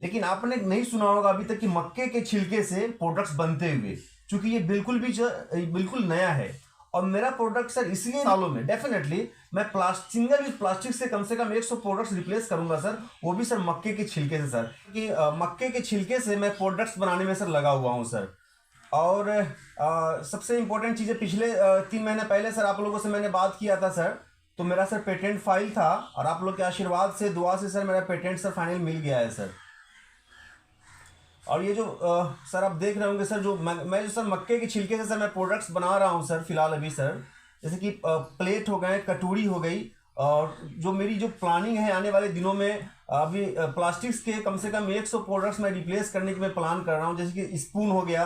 लेकिन आपने नहीं सुना होगा अभी तक कि मक्के के छिलके से प्रोडक्ट्स बनते हुए, क्योंकि ये बिल्कुल नया है। और मेरा प्रोडक्ट सर इसलिए सालों में डेफिनेटली मैं सिंगल यूज प्लास्टिक से कम 100 प्रोडक्ट्स रिप्लेस करूंगा सर, वो भी सर मक्के के छिलके से सर। कि मक्के के छिलके से मैं प्रोडक्ट्स बनाने में सर लगा हुआ हूँ सर। और सबसे इंपॉर्टेंट चीज़ें पिछले 3 महीने पहले सर आप लोगों से मैंने बात किया था सर, तो मेरा सर पेटेंट फाइल था, और आप लोग के आशीर्वाद से दुआ से सर मेरा पेटेंट सर फाइनल मिल गया है सर। और ये जो सर आप देख रहे होंगे सर, जो मैं जो सर मक्के के छिलके से सर मैं प्रोडक्ट्स बना रहा हूँ सर फिलहाल अभी सर, जैसे कि प्लेट हो गए, कटोरी हो गई, और जो मेरी जो प्लानिंग है आने वाले दिनों में अभी प्लास्टिक्स के कम से कम 100 प्रोडक्ट्स मैं रिप्लेस करने की मैं प्लान कर रहा हूँ। जैसे कि स्पून हो गया,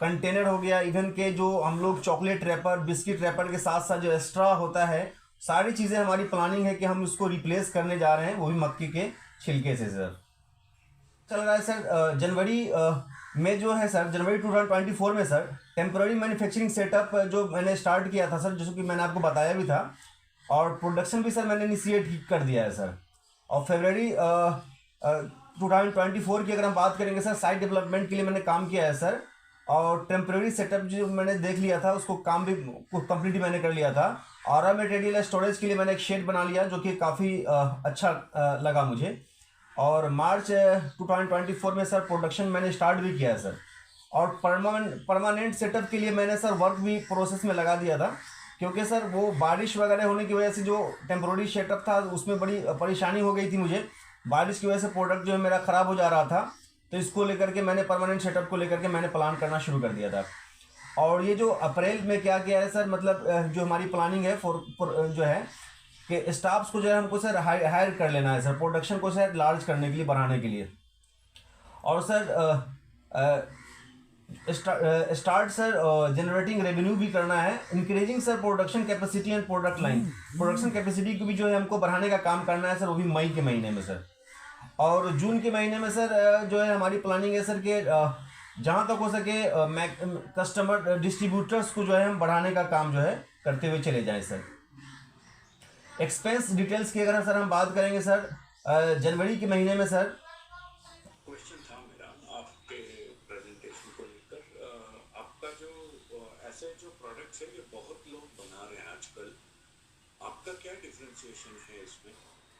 कंटेनर हो गया, इवन के जो हम लोग चॉकलेट रैपर, बिस्किट रैपर के साथ साथ जो एक्स्ट्रा होता है, सारी चीज़ें हमारी प्लानिंग है कि हम उसको रिप्लेस करने जा रहे हैं, वो भी मक्के के छिलके से सर। चल रहा है सर जनवरी में जो है सर, जनवरी 2024 में सर टेम्पररी मैन्युफैक्चरिंग सेटअप जो मैंने स्टार्ट किया था सर, जैसे कि मैंने आपको बताया भी था, और प्रोडक्शन भी सर मैंने इनिशिएट कर दिया है सर। और फरवरी 2024 की अगर हम बात करेंगे सर, साइट डेवलपमेंट के लिए मैंने काम किया है सर, और टेम्पररी सेटअप जो मैंने देख लिया था उसको काम भी कंप्लीट मैंने कर लिया था। और रॉ मटेरियल स्टोरेज के लिए मैंने एक शेड बना लिया जो कि काफ़ी अच्छा लगा मुझे। और मार्च 2024 में सर प्रोडक्शन मैंने स्टार्ट भी किया है सर। और परमानेंट सेटअप के लिए मैंने सर वर्क भी प्रोसेस में लगा दिया था, क्योंकि सर वो बारिश वगैरह होने की वजह से जो टेम्प्रोरी सेटअप था उसमें बड़ी परेशानी हो गई थी मुझे, बारिश की वजह से प्रोडक्ट जो है मेरा ख़राब हो जा रहा था। तो इसको लेकर के मैंने परमानेंट सेटअप को लेकर के मैंने प्लान करना शुरू कर दिया था। और ये जो अप्रैल में क्या किया है सर, मतलब जो हमारी प्लानिंग है जो है कि स्टाफ्स को जो है हमको सर हायर कर लेना है सर, प्रोडक्शन को सर लार्ज करने के लिए, बढ़ाने के लिए। और sir start sir generating revenue भी करना है, increasing sir production capacity and product line, production capacity को भी जो है हमको बढ़ाने का काम करना है सर, वो भी मई के महीने में सर। और जून के महीने में सर जो है हमारी प्लानिंग है सर कि जहाँ तक हो सके कस्टमर डिस्ट्रीब्यूटर्स को जो है हम बढ़ाने का काम जो है करते हुए चले जाएं सर। एक्सपेंस डिटेल्स की अगर सर हम बात करेंगे सर, जनवरी के महीने में सर क्वेश्चन था मेरा आपके प्रेजेंटेशन को लेकर। आपका जो ऐसे जो प्रोडक्ट्स है ये बहुत लोग बना रहे हैं आजकल, आपका क्या डिफरेंशिएशन है इसमें?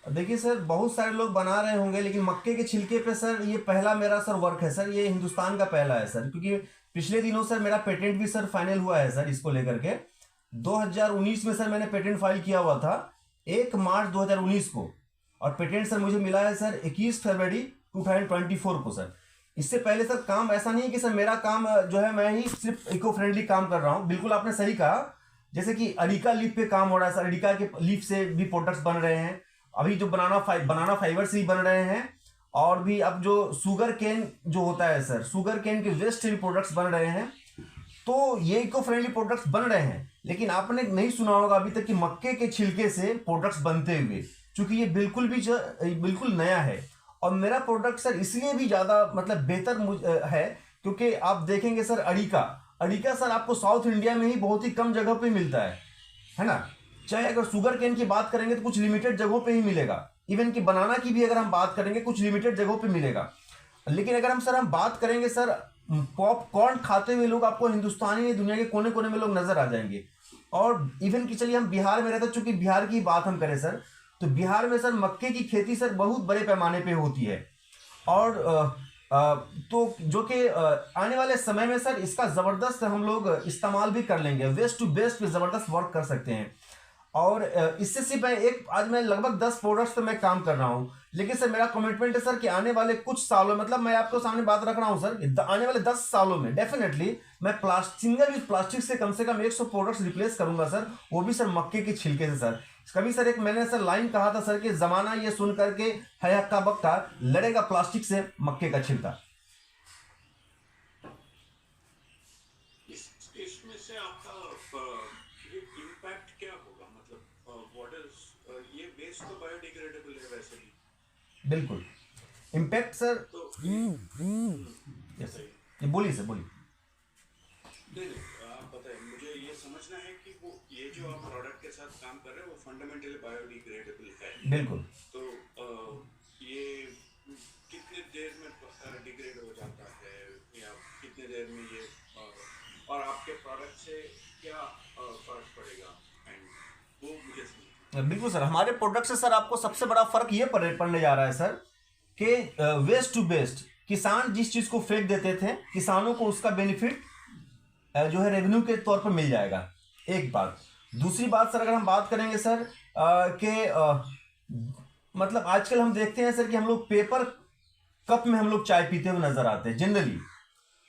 देखिए सर, बहुत सारे लोग बना रहे होंगे, लेकिन मक्के के छिलके पे सर ये पहला मेरा सर वर्क है सर, ये हिंदुस्तान का पहला है सर, क्योंकि पिछले दिनों सर मेरा पेटेंट भी सर फाइनल हुआ है सर इसको लेकर के। 2019 में सर मैंने पेटेंट फाइल किया हुआ था 1 मार्च 2019 को, और पेटेंट सर मुझे मिला है सर 21 फरवरी 2024 को सर। इससे पहले सर काम ऐसा नहीं है कि सर मेरा काम जो है मैं ही सिर्फ इको फ्रेंडली काम कर रहा हूँ, बिल्कुल आपने सही कहा। जैसे कि अरिका लीफ पे काम हो रहा है सर, अरिका के लीफ से भी प्रोडक्ट्स बन रहे हैं, अभी जो बनाना फाइबर से भी बन रहे हैं, और भी अब जो शुगर केन जो होता है सर, शुगर केन के वेस्ट से भी प्रोडक्ट्स बन रहे हैं। तो ये इको फ्रेंडली प्रोडक्ट्स बन रहे हैं, लेकिन आपने नहीं सुना होगा अभी तक कि मक्के के छिलके से प्रोडक्ट्स बनते हुए, क्योंकि ये बिल्कुल नया है। और मेरा प्रोडक्ट सर इसलिए भी ज़्यादा मतलब बेहतर है, क्योंकि आप देखेंगे सर अड़िका सर आपको साउथ इंडिया में ही बहुत ही कम जगह पे मिलता है ना। चाहे अगर शुगर केन की बात करेंगे तो कुछ लिमिटेड जगहों पे ही मिलेगा, इवन कि बनाना की भी अगर हम बात करेंगे कुछ लिमिटेड जगहों पे मिलेगा। लेकिन अगर हम बात करेंगे सर, पॉपकॉर्न खाते हुए लोग आपको हिंदुस्तानी में दुनिया के कोने कोने में लोग नजर आ जाएंगे। और इवन कि चलिए हम बिहार में रहते हैं, चूंकि बिहार की बात हम करें सर, तो बिहार में सर मक्के की खेती सर बहुत बड़े पैमाने पे होती है। और तो जो कि आने वाले समय में सर इसका ज़बरदस्त हम लोग इस्तेमाल भी कर लेंगे, वेस्ट टू बेस्ट पे ज़बरदस्त वर्क कर सकते हैं। और इससे सिर्फ आज मैं लगभग 10 प्रोडक्ट्स पे मैं काम कर रहा हूँ, लेकिन सर मेरा कमिटमेंट है सर कि आने वाले कुछ सालों, मतलब मैं आपको सामने बात रख रहा हूँ सर, आने वाले 10 सालों में डेफिनेटली मैं सिंगल यूज प्लास्टिक से कम 100 प्रोडक्ट्स रिप्लेस करूंगा सर, वो भी सर मक्के के छिलके से सर। कभी सर एक मैंने सर लाइन कहा था सर कि जमाना ये सुन करके है हक्का बक्का, लड़ेगा प्लास्टिक से मक्के का छिलका। इसमें से आपका इम्पैक्ट क्या होगा, मतलब व्हाट इज ये वेस्ट तो बायोडिग्रेडेबल है वैसे भी। बिल्कुल इम्पैक्ट सर। तो यस सर, बोलिए सर, बोलिए। नहीं, आप बताइए, मुझे ये समझना है कि वो ये जो आप प्रोडक्ट के साथ काम कर रहे हैं वो फंडामेंटली बायोडिग्रेडेबल है। बिल्कुल। तो ये कितने देर में देर में ये और आपके प्रोडक्ट से क्या फर्क पड़ेगा, एंड वो मुझे समझ। बिल्कुल सर, हमारे प्रोडक्ट से सर आपको सबसे बड़ा फर्क ये पड़ने जा रहा है सर कि वेस्ट टू बेस्ट, किसान जिस चीज़ को फेंक देते थे, किसानों को उसका बेनिफिट जो है रेवेन्यू के तौर पर मिल जाएगा, एक बात। दूसरी बात सर, अगर हम बात करेंगे सर मतलब आजकल हम देखते हैं सर कि हम लोग पेपर कप में हम लोग चाय पीते हुए नजर आते हैं जनरली।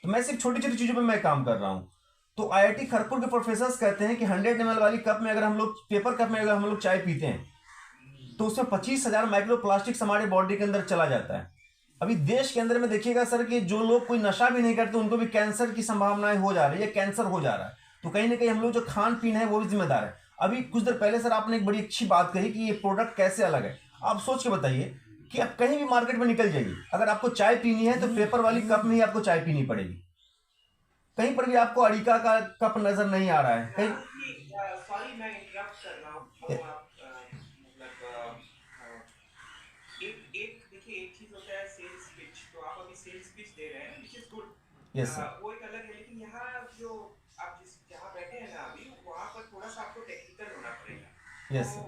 तो मैं सिर्फ छोटी छोटी चीज़ों पे मैं काम कर रहा हूँ। तो आईआईटी खड़गपुर के प्रोफेसर्स कहते हैं कि 100 ml वाली कप में अगर हम लोग, पेपर कप में अगर हम लोग चाय पीते हैं तो उसमें 25,000 माइक्रो प्लास्टिक्स हमारे बॉडी के अंदर चला जाता है। अभी देश के अंदर में देखिएगा सर कि जो लोग कोई नशा भी नहीं करते उनको भी कैंसर की संभावनाएं हो जा रही है, कैंसर हो जा रहा है। तो कहीं ना कहीं हम लोग जो खान पीन है वो भी जिम्मेदार है। अभी कुछ देर पहले सर आपने एक बड़ी अच्छी बात कही कि ये प्रोडक्ट कैसे अलग है। आप सोच के बताइए कि आप कहीं भी मार्केट में निकल जाइए, अगर आपको चाय पीनी है तो पेपर वाली कप में ही आपको चाय पीनी पड़ेगी। कहीं पर भी आपको अड़िका का कप नजर नहीं आ रहा है कहीं। सॉरी मैं इंटरप्ट कर रहा हूँ। आप मतलब एक एक देखिए, एक चीज होता है सेल्स पिच, तो आप अभी सेल्स पिच दे रहे हैं which is good, yes sir. वो एक अलग है। लेकिन यहाँ जो आप जिस जहाँ बैठे हैं ना अभी, वहाँ पर थोड़ा सा आपको टेक्निकल होना पड़ेगा। यस तो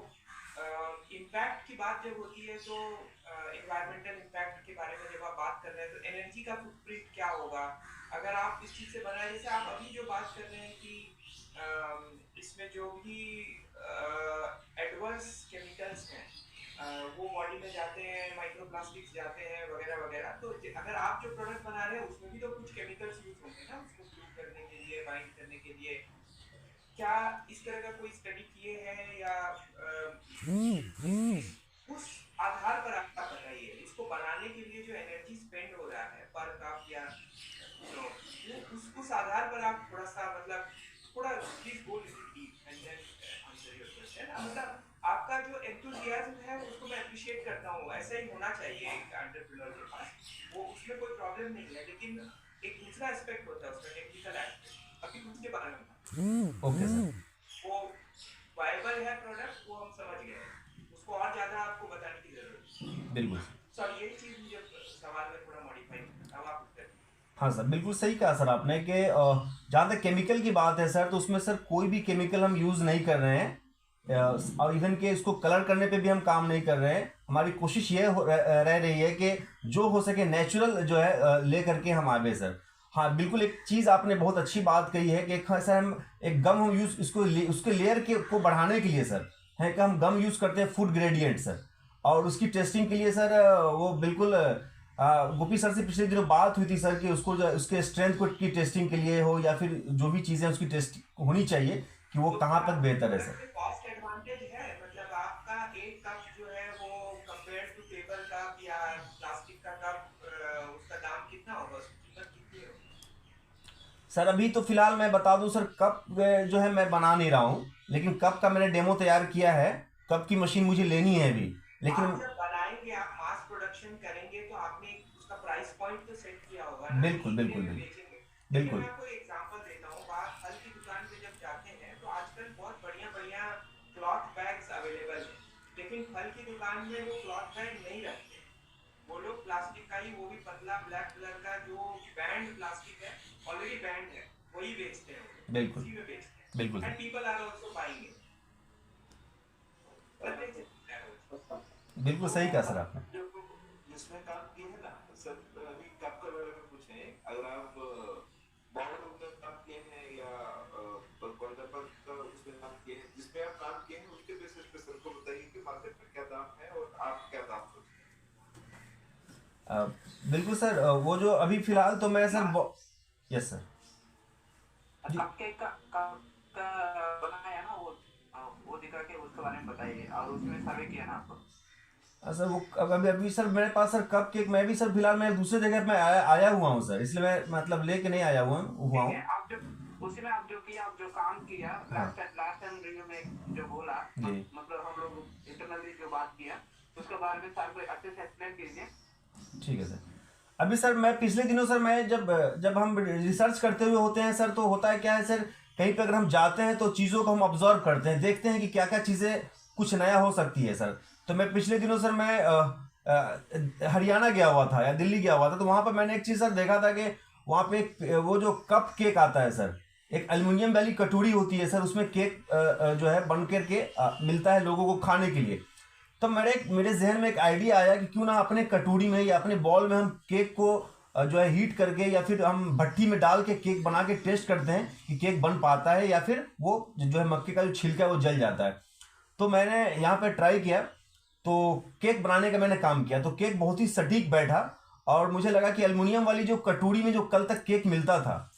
इम्पैक्ट की बात जब होती है तो एनवायरमेंटल इम्पैक्ट के बारे में जब आप बात कर रहे हैं तो एनर्जी का फुटप्रिंट क्या होगा अगर आप इस चीज़ से बनाए। जैसे आप अभी जो बात कर रहे हैं कि इसमें जो भी एडवर्स केमिकल्स हैं वो बॉडी में जाते हैं, माइक्रोप्लास्टिक्स जाते हैं वगैरह वगैरह। तो अगर आप जो प्रोडक्ट बना रहे हैं उसमें भी तो कुछ केमिकल्स यूज होंगे ना, उसको प्रूव करने के लिए, बाइंड करने के लिए। क्या इस तरह का कोई स्टडी किए हैं या उस आधार पर आप बताइए, इसको बनाने के लिए जो एनर्जी स्पेंड हो रहा है पर कप या उस आधार पर आप थोड़ा सा मतलब थोड़ा please go little deep and then answer your question. मतलब आपका जो एंथुसियाज्म है उसको मैं अप्रिशिएट करता हूँ, ऐसा ही होना चाहिए एक एंटरप्रेन्योर के पास, वो उसमें कोई प्रॉब्लम नहीं है। लेकिन एक दूसरा एस्पेक्ट होता है उसका, टेक्निकल एस्पेक्ट। अभी उसके बारे में ओके सर, वो वायबल है प्रोडक्ट, वो हम समझ गए, उसको और ज्यादा आपको बताने की जरूरत है। बिल्कुल सर यही चीज मुझे सवाल में थोड़ा मॉडिफाई करना, अब आप उत्तर। हाँ सर, बिल्कुल सही कहा सर आपने कि जहाँ तक केमिकल की बात है सर, तो उसमें सर कोई भी केमिकल हम यूज़ नहीं कर रहे हैं, और इवन के इसको कलर करने पे भी हम काम नहीं कर रहे हैं। हमारी कोशिश ये रह रही है कि जो हो सके नेचुरल जो है ले करके हम आगे सर। हाँ बिल्कुल, एक चीज़ आपने बहुत अच्छी बात कही है कि सर हम एक गम हम यूज़ इसको उसके लेयर के को बढ़ाने के लिए सर है कि हम गम यूज़ करते हैं फूड ग्रेडियंट सर, और उसकी टेस्टिंग के लिए सर वो बिल्कुल गोपी सर से पिछले दिनों बात हुई थी सर कि उसको जो उसके स्ट्रेंथ को की टेस्टिंग के लिए हो या फिर जो भी चीज़ें उसकी टेस्ट होनी चाहिए कि वो कहाँ तक बेहतर है सर। कॉस्ट एडवांटेज है, मतलब आपका एक कप जो है वो कंपेयर टू टेबल कप या प्लास्टिक का कप, उसका दाम कितना होगा, उसकी कीमत कितनी होगी? सर अभी तो फिलहाल मैं बता दूं सर, कप जो है मैं बना नहीं रहा हूँ, लेकिन कप का मैंने डेमो तैयार किया है। कप की मशीन मुझे लेनी है अभी, लेकिन आप जब बनाएंगे, आप मास प्रोडक्शन करेंगे तो आपने उसका प्राइस पॉइंट तो सेट किया होगा ना, बिल्कुल बिल्कुल इतने में बिल्कुल बेचेंगे। लेकिन बिल्कुल मैं आपको एग्जांपल देता हूँ, बाहर फल की दुकान पे जब जाते हैं तो आजकल बहुत बढ़िया बढ़िया क्लॉथ बैग्स अवेलेबल है, लेकिन फल की दुकान में वो क्लॉथ बैग नहीं रखते, वो लोग प्लास्टिक का ही, वो भी पतला ब्लैक कलर का जो बैंड प्लास्टिक है, ऑलरेडी बैंड है, वही बेचते हैं, बिल्कुल उसी में बेचते हैं। बिल्कुल and sir, people are also buying it. बिल्कुल सही कहा सर आपने। जिसमें काम किए है ना सर, अभी कप के बारे में पूछे, अगर आप बॉर्डर में काम किए हैं या बॉर्डर पर उसमें काम किए हैं, जिसमें आप काम किए हैं उसके बेसिस पे सर को बताइए कि मार्केट में क्या दाम है और आप क्या दाम सोचते हैं। बिल्कुल सर, वो जो अभी फिलहाल तो मैं sir yes sir cup cake का बनाया ना, वो दिखा के उसके बारे में बताइए, और उसमें सर्वे किया ना आपको। सर वो अभी अभी सर मेरे पास सर कप केक, मैं भी सर फिलहाल मैं दूसरे जगह पे आया हुआ हूँ सर, इसलिए मैं मतलब लेके नहीं आया हुआ हूँ। आप जो उसी में आप जो किया, आप जो काम किया लास्ट टाइम रिव्यू में जो बोला, मतलब हम लोग इंटरनली जो बात किया उसके बारे में सर को अच्छे से एक्सप्लेन कीजिए। ठीक है सर। अभी सर मैं पिछले दिनों सर मैं जब हम रिसर्च करते हुए होते हैं सर, तो होता है क्या है सर, कहीं पे अगर हम जाते हैं तो चीज़ों को हम ऑब्जर्व करते हैं, देखते हैं कि क्या क्या चीज़ें कुछ नया हो सकती है सर। तो मैं पिछले दिनों सर मैं हरियाणा गया हुआ था या दिल्ली गया हुआ था, तो वहाँ पर मैंने एक चीज़ सर देखा था कि वहाँ पे वो जो कप केक आता है सर, एक एल्युमिनियम वाली कटोरी होती है सर, उसमें केक जो है बन करके मिलता है लोगों को खाने के लिए। तो मेरे जहन में एक आइडिया आया कि क्यों ना अपने कटोरी में या अपने बॉल में हम केक को जो है हीट करके या फिर हम भट्टी में डाल के केक बना के टेस्ट करते हैं कि केक बन पाता है या फिर वो जो है मक्के का जो छिलका है वो जल जाता है। तो मैंने यहाँ पे ट्राई किया, तो केक बनाने का मैंने काम किया, तो केक बहुत ही सटीक बैठा और मुझे लगा कि एल्युमिनियम वाली जो कटोरी में जो कल तक केक मिलता था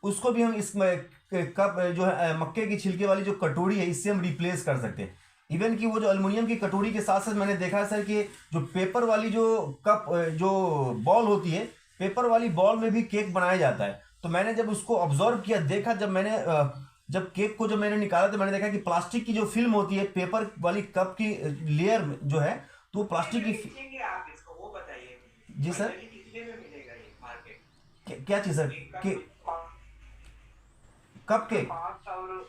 उसको भी हम इस कप जो है मक्के की छिलके वाली जो कटोरी है इससे हम रिप्लेस कर सकते हैं। इवन कि वो जो एल्युमिनियम की कटोरी के साथ साथ मैंने देखा सर कि जो पेपर वाली जो कप जो बॉल होती है, पेपर वाली बॉल में भी केक बनाया जाता है। तो मैंने जब उसको ऑब्जर्व किया, देखा, जब केक को जब मैंने निकाला तो मैंने देखा कि प्लास्टिक की जो फिल्म होती है पेपर वाली कप की लेयर जो है, तो प्लास्टिक की बेचेंगे आप इसको, वो बताइए मुझे। जी सर। फाइनली कितने में मिलेगा ये मार्केट? क्या चीज़ सर? कि कप केक? कॉस्ट और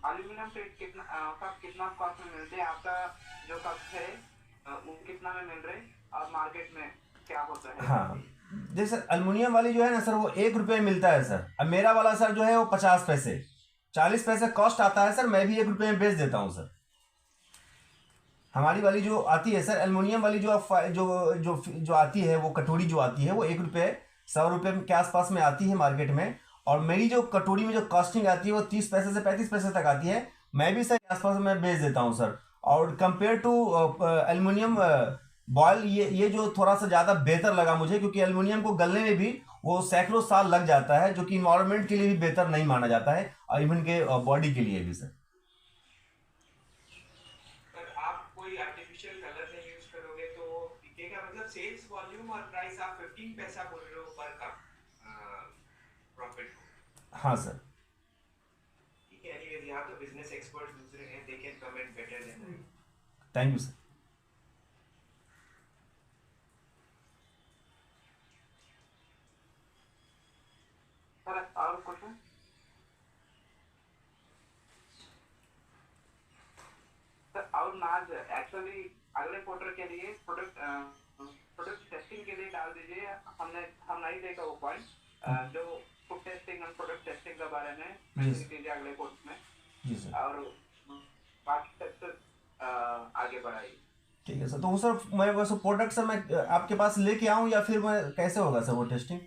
एल्यूमिनियम प्लेट कितना कप कितना कॉस्ट में मिलते हैं? आपका जो कप है वो कितना में मिल रहे हैं और मार्केट में क्या होता है? हाँ, जैसे सर एल्युमिनियम वाली जो है ना सर वो 1 रुपये में मिलता है सर। अब मेरा वाला सर जो है वो 50 पैसे 40 पैसे कॉस्ट आता है सर, मैं भी 1 रुपये में बेच देता हूँ सर। हमारी वाली जो आती है सर एल्युमिनियम वाली जो आती है, वो कटोरी जो आती है वो 1 रुपये 100 रुपये के आसपास में आती है मार्केट में। और मेरी जो कटोरी में जो कॉस्टिंग आती है वो 30 पैसे से 35 पैसे तक आती है, मैं भी सर के आसपास में बेच देता हूँ सर। और कंपेयर टू एल्युमिनियम बॉयल ये जो थोड़ा सा ज़्यादा बेहतर लगा मुझे, क्योंकि एल्युमिनियम को गलने में भी वो सैकड़ों साल लग जाता है, जो कि इन्वायरमेंट के लिए भी बेहतर नहीं माना जाता है और इवन के बॉडी के लिए भी सर। अगर आप कोई आर्टिफिशियल कलर नहीं यूज करोगे तो वो बिकेगा। मतलब सेल्स वॉल्यूम और प्राइस आप 15 पैसा बोल रहे हो पर कप प्रॉफिट को। हाँ सर। ठीक है, एनीवेज यहाँ तो बिजनेस एक्सपर्ट्स दूसरे हैं, they can comment better than me. Thank you sir. Sir और क्वेश्चन? सर और नाज एक्चुअली अगले क्वार्टर के लिए प्रोडक्ट टेस्टिंग के लिए डाल दीजिए। हम नहीं देखा वो पॉइंट जो फूड टेस्टिंग और प्रोडक्ट टेस्टिंग के बारे में मेंशन कीजिए अगले कोर्स में। जी सर। और बाकी सेक्टर आगे बढ़ाइए। ठीक है सर। तो वो सर मैं वैसे प्रोडक्ट सर मैं आपके पास लेके आऊँ या फिर मैं कैसे होगा सर वो टेस्टिंग?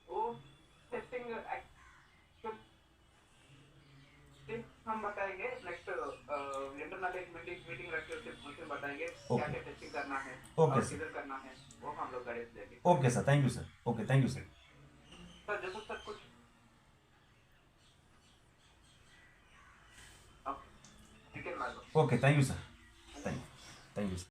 वो टेस्टिंग हम बताएंगे नेक्स्ट इंटरनल एक मीटिंग रख के उसमें बताएंगे क्या क्या टेस्टिंग करना है और किधर करना है, वो हम लोग गाइड देंगे। Okay sir, thank you sir. Okay, thank you sir. Sir जैसे सर कुछ okay, okay, thank you sir. Thank you sir.